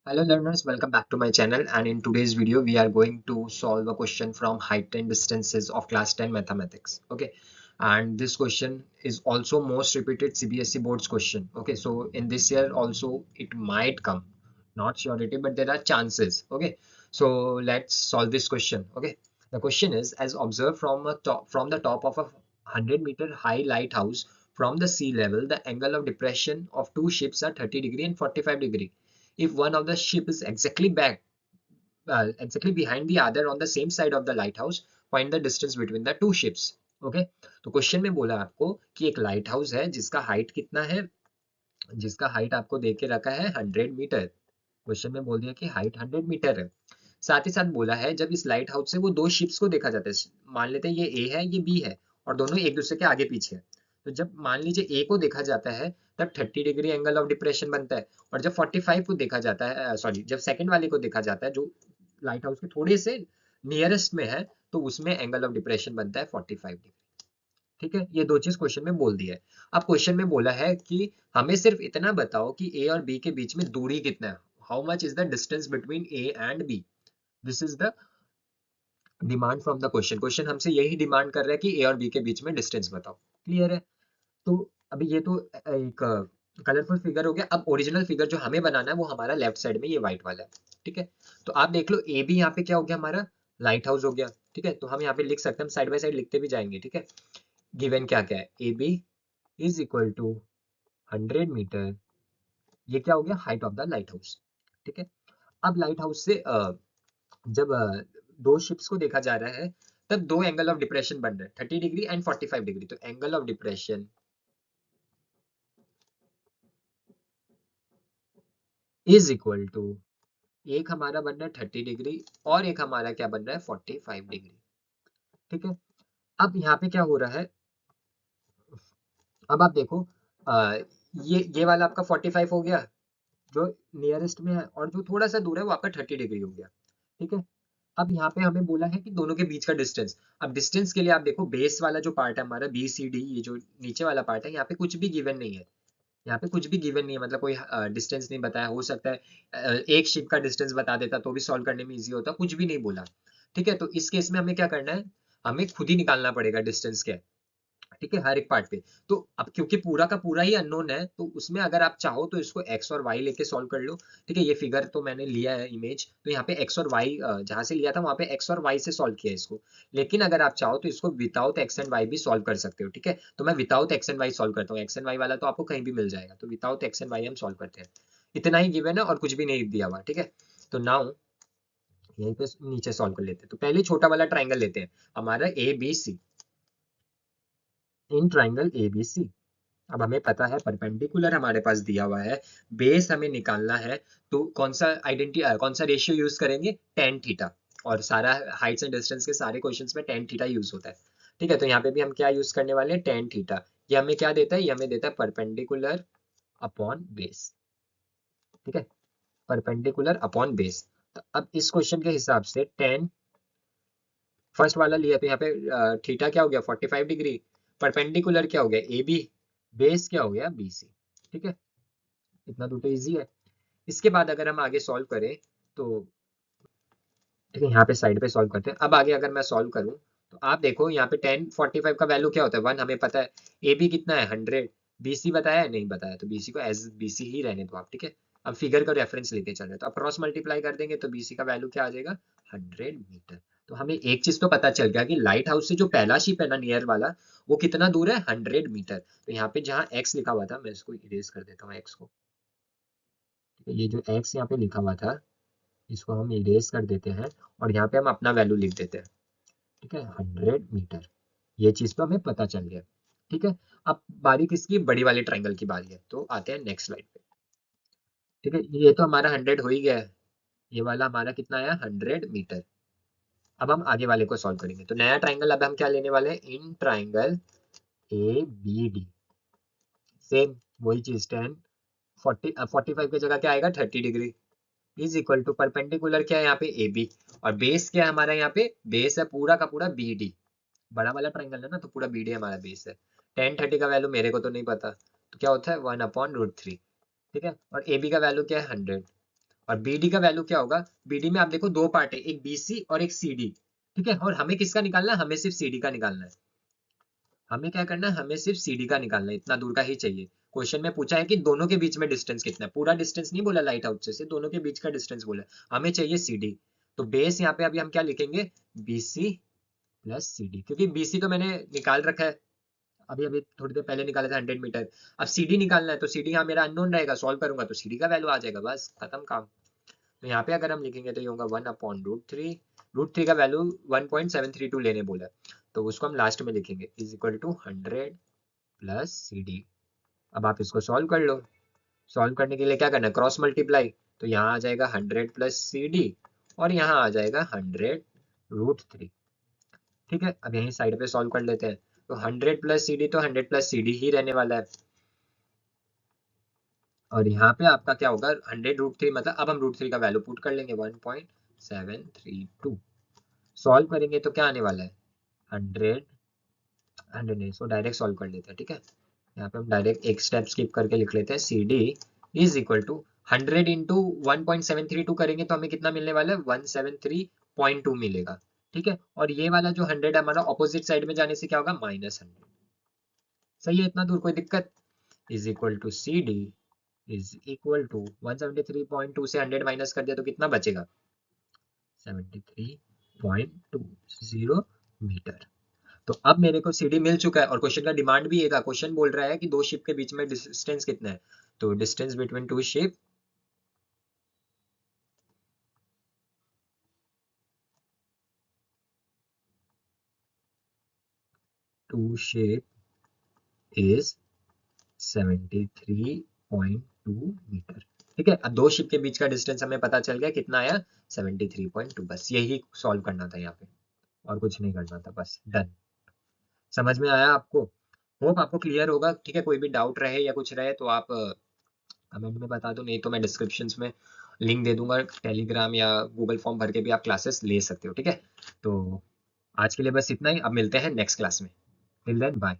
Hello learners, welcome back to my channel, and in today's video we are going to solve a question from height and distances of class 10 mathematics. Okay, and this question is also most repeated CBSE boards question. Okay, so in this year also it might come, not surety, but there are chances. Okay, so let's solve this question. Okay, the question is, as observed from the top of a 100-meter high lighthouse from the sea level, the angle of depression of two ships are 30 degree and 45 degree. If one of the ship is exactly behind the other on the same side of the lighthouse, find the distance between the two ships. Okay, तो question में बोला आपको कि एक light house है जिसका height कितना है, जिसका हाइट आपको दे के रखा है 100 मीटर। क्वेश्चन में बोल दिया कि हाइट 100 मीटर है। साथ ही साथ बोला है जब इस लाइट हाउस से वो दो शिप्स को देखा जाता है, मान लेते हैं ये ए है ये बी है और दोनों एक दूसरे के आगे पीछे है। तो जब मान लीजिए ए को देखा जाता है तब 30 डिग्री एंगल ऑफ डिप्रेशन बनता है, और जब 45 को देखा जाता है, सॉरी, जब सेकंड वाले को देखा जाता है जो लाइट हाउस के थोड़े से नियरेस्ट में है, तो उसमें एंगल ऑफ डिप्रेशन बनता है 45 डिग्री। ठीक है, ये दो चीज क्वेश्चन में बोल दिया है। अब क्वेश्चन में बोला है कि हमें सिर्फ इतना बताओ कि ए और बी के बीच में दूरी कितना है, how much is the distance between A and B. This is the demand from the question. Question हमसे यही डिमांड कर रहा है कि ए और बी के बीच में डिस्टेंस बताओ। क्लियर है? तो अभी ये तो एक कलरफुल फिगर हो गया। अब ओरिजिनल फिगर जो हमें बनाना है वो हमारा लेफ्ट साइड में ये व्हाइट वाला है। ठीक है, तो आप देख लो ए बी यहाँ पे क्या हो गया, हमारा लाइट हाउस हो गया। ठीक है, तो हम यहाँ पे लिख सकते हैं, हम साइड बाय साइड लिखते भी जाएंगे। ठीक है, गिवन क्या क्या है, A B is equal to 100 metre, ये क्या हो गया, height of the lighthouse. ठीक है, अब लाइट हाउस से जब दो शिप्स को देखा जा रहा है तब दो एंगल ऑफ डिप्रेशन बन रहे हैं, 30 डिग्री एंड 45 डिग्री। तो angle of depression is equal to, एक हमारा बन रहा है 30 डिग्री और एक हमारा क्या बन रहा है 45 डिग्री। ठीक है, अब यहाँ पे क्या हो रहा है, अब आप देखो, आ, ये वाला आपका 45 हो गया जो नियरेस्ट में है, और जो थोड़ा सा दूर है वो आपका 30 डिग्री हो गया। ठीक है, अब यहाँ पे हमें बोला है कि दोनों के बीच का डिस्टेंस। अब डिस्टेंस के लिए आप देखो, बेस वाला जो पार्ट है हमारा बी सी डी, ये जो नीचे वाला पार्ट है, यहाँ पे कुछ भी गिवन नहीं है। यहाँ पे कुछ भी गिवन नहीं है, मतलब कोई डिस्टेंस नहीं बताया। हो सकता है एक शिप का डिस्टेंस बता देता तो भी सॉल्व करने में इजी होता, कुछ भी नहीं बोला। ठीक है, तो इस केस में हमें क्या करना है, हमें खुद ही निकालना पड़ेगा डिस्टेंस क्या है। ठीक है, हर एक पार्ट पे। तो अब क्योंकि पूरा का पूरा ही अननोन है, तो उसमें अगर आप चाहो तो इसको एक्स और वाई लेके सॉल्व कर लो। ठीक है, ये फिगर तो मैंने लिया है इमेज, तो यहाँ पे एक्स और वाई जहां से लिया था वहां पे एक्स और वाई से सॉल्व किया है इसको। लेकिन अगर आप चाहो तो इसको विदाउट एक्स एंड वाई भी सॉल्व कर सकते हो। ठीक है, तो मैं without X and Y solve करता हूँ, एक्स एंड वाई वाला तो आपको कहीं भी मिल जाएगा, तो विदाउट एक्स एंड वाई हम सॉल्व करते हैं। इतना ही गिवन है और कुछ भी नहीं दिया हुआ। ठीक है, तो नाउ यहीं पे नीचे सॉल्व कर लेते हैं। तो पहले छोटा वाला ट्राइंगल लेते हैं, हमारा A B C, in triangle A B C. अब हमें पता है परपेंडिकुलर हमारे पास दिया हुआ है, बेस हमें निकालना है, तो कौन सा रेशियो यूज करेंगे, टेन थीटा। और सारा हाइट्स एंड डिस्टेंस के सारे क्वेश्चंस में टेन थीटा यूज होता है। ठीक है, तो यहाँ पे भी हम क्या यूज करने वाले हैं, टेन थीटा। ये हमें क्या देता है, ये हमें देता है परपेंडिकुलर अपॉन बेस। ठीक है, परपेंडिकुलर अपॉन बेस। तो अब इस क्वेश्चन के हिसाब से टेन फर्स्ट वाला लिया, तो यहाँ पे थीटा क्या हो गया 45 डिग्री, परपेंडिकुलर क्या हो गया ए बी, बेस क्या हो गया बी सी। ठीक है, इतना तो इजी है। इसके बाद अगर हम आगे सॉल्व करें तो, ठीक है, यहाँ पे साइड पे सॉल्व करते हैं। अब आगे अगर मैं सॉल्व करूँ तो आप देखो यहाँ पे टेन 45 का वैल्यू क्या होता है, वन हमें पता है। ए बी कितना है 100, बी सी बताया है, नहीं बताया, तो बी सी को एज बी सी ही रहने दो आप। ठीक है, अब फिगर का रेफरेंस लेके चल रहे हैं, तो अक्रॉस मल्टीप्लाई कर देंगे तो बी सी का वैल्यू क्या आ जाएगा 100 मीटर। तो हमें एक चीज तो पता चल गया कि लाइट हाउस से जो पहला शिप है ना नियर वाला, वो कितना दूर है 100 मीटर। तो यहाँ पे जहाँ एक्स लिखा हुआ था, मैं इसको इरेज कर देता हूँ एक्स को। ठीक है, ये जो एक्स यहाँ पे लिखा हुआ था इसको हम इरेज कर देते हैं, और यहाँ पे हम अपना वैल्यू लिख देते हैं। ठीक है, 100 मीटर, ये चीज तो हमें पता चल गया। ठीक है, अब बारी किसकी, बड़ी वाले ट्राइंगल की बारी है, तो आते हैं नेक्स्ट स्लाइड पे। ठीक है, ये तो हमारा 100 हो ही गया है, ये वाला हमारा कितना आया 100 मीटर। अब हम आगे वाले को सॉल्व करेंगे, तो नया ट्राइंगल अब हम क्या लेने वाले हैं, in triangle A B D. Same वही चीज, 45 की जगह क्या आएगा 30 degree, is equal to perpendicular क्या है यहाँ पे ए बी, और बेस क्या है हमारा, यहाँ पे बेस है पूरा का पूरा बी डी। बड़ा वाला ट्राइंगल है ना, तो पूरा बी डी हमारा बेस है। टेन थर्टी का वैल्यू मेरे को तो नहीं पता, तो क्या होता है 1/√3। ठीक है, और ए बी का वैल्यू क्या है 100, और BD का वैल्यू क्या होगा? BD में आप देखो दो पार्ट है, एक BC और एक CD, ठीक है। और हमें किसका निकालना है? हमें सिर्फ CD का निकालना है। हमें क्या करना है? हमें सिर्फ CD का निकालना है, इतना दूर का ही चाहिए। क्वेश्चन में पूछा है कि दोनों के बीच में डिस्टेंस कितना है, पूरा डिस्टेंस नहीं बोला लाइट हाउस से, सिर्फ दोनों के बीच का डिस्टेंस बोला। हमें चाहिए CD। तो बेस यहाँ पे अभी हम क्या लिखेंगे? BC प्लस CD, क्योंकि BC तो मैंने निकाल रखा है, अभी अभी थोड़ी देर पहले निकाला था 100 मीटर। अब CD निकालना है, तो CD यहाँ मेरा अननोन रहेगा, सॉल्व करूंगा तो CD का वैल्यू आ जाएगा, बस खत्म काम। तो यहाँ पे अगर हम लिखेंगे तो ये होगा 1/√3। √3 का वैल्यू 1.732 लेने बोला है, तो उसको हम लास्ट में लिखेंगे is equal to 100 plus CD। अब आप इसको सॉल्व कर लो। सॉल्व करने के लिए क्या करना है? Cross multiply. तो यहाँ आ जाएगा 100 प्लस CD और यहाँ आ जाएगा 100√3। ठीक है, अब यहीं साइड पे सॉल्व कर लेते हैं। तो 100 प्लस CD तो 100 प्लस CD ही रहने वाला है। और यहाँ पे आपका क्या होगा? 100√3 मतलब अब हम √3 का वैल्यू पुट कर लेंगे 1.732। सॉल्व करेंगे तो क्या आने वाला है? 100 100 नहीं, इसको डायरेक्ट सॉल्व कर लेते हैं, ठीक है। यहाँ पे हम डायरेक्ट एक स्टेप स्किप करके लिख लेते हैं, CD is equal to 100 into 1.732 करेंगे तो हमें कितना मिलने वाला है? 173.2 मिलेगा, ठीक है। और ये वाला जो 100 है हमारा ऑपोजिट साइड में जाने से क्या होगा? -100। सही है, इतना दूर कोई दिक्कत? Is equal to CD is equal to 173.2 से 100 माइनस कर दिया तो कितना बचेगा? 73.20 मीटर। तो अब मेरे को CD मिल चुका है और क्वेश्चन का डिमांड भी है, क्वेश्चन बोल रहा है कि दो शिप के बीच में डिस्टेंस कितना है। तो distance between two ship is 73.2 metre. ठीक है, अब दो शिप के बीच का डिस्टेंस हमें पता चल गया, कितना आया? 73.2। बस यही सॉल्व करना था यहाँ पे, और कुछ नहीं करना था, बस डन। समझ में आया आपको? होप आपको क्लियर होगा, ठीक है। कोई भी डाउट रहे या कुछ रहे तो आप कमेंट में बता दो, नहीं तो मैं डिस्क्रिप्शन में लिंक दे दूंगा, टेलीग्राम या गूगल फॉर्म भर के भी आप क्लासेस ले सकते हो, ठीक है। तो आज के लिए बस इतना ही, अब मिलते हैं नेक्स्ट क्लास में। Till then bye.